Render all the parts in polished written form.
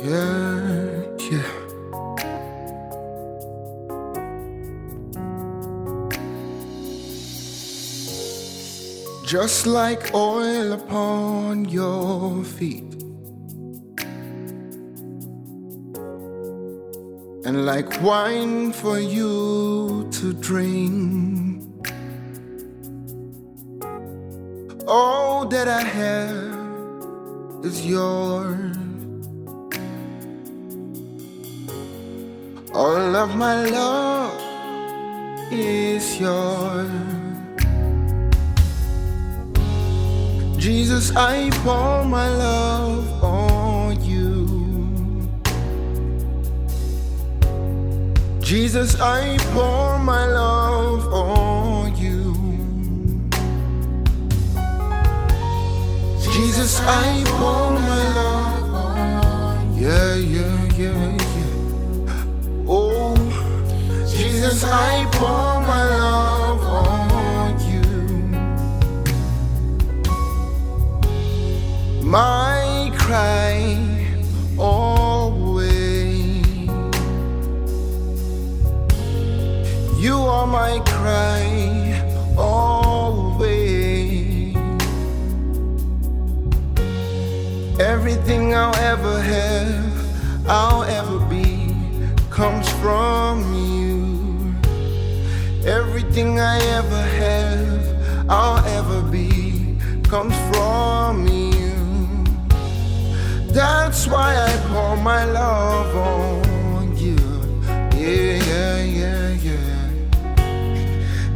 Yeah, yeah. Just like oil upon your feet, and like wine for you to drink. All that I have is yours. All of my love is yours. Jesus, I pour my love on you. Jesus, I pour my love on you. Jesus, I pour my love on you. Yeah, yeah, yeah, yeah. Oh, Jesus, I pour my love on you. My cry always. You are my cry always. Everything I'll ever have, I'll ever be, comes from you. Everything I ever have, I'll ever be, comes from you. That's why I pour my love on you. Yeah, yeah, yeah, yeah.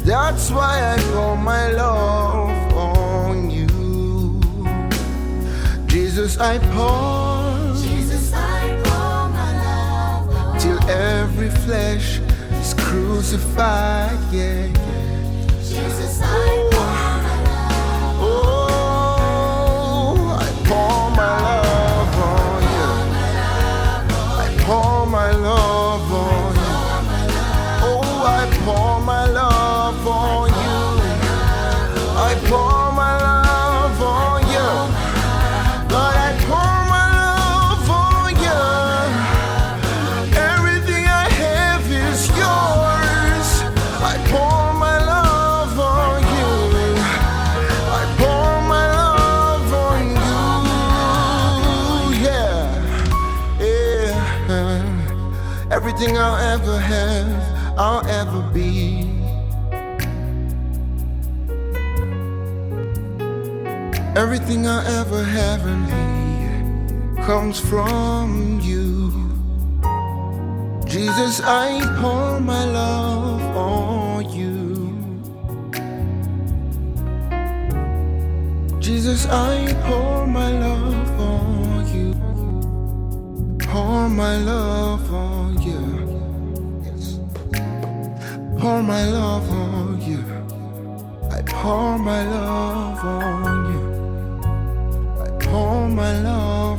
That's why I pour my love on you. Jesus, I pour. Jesus, I pour my love on till every flesh is crucified. Yeah, yeah. Jesus, I pour my love on Oh, I pour my love on you. I pour my love on you. Oh, I pour my love on you. I pour my love on you. Lord, I pour my love on you. Everything I have is yours. I pour my love on you. I pour my love on you. Yeah, yeah. Everything I'll ever have, I'll ever be. Everything I ever have and need comes from you. Jesus, I pour my love on you. Jesus, I pour my love on you. Pour my love on you. Yes. Pour my love on you. I pour my love on you. I pour my love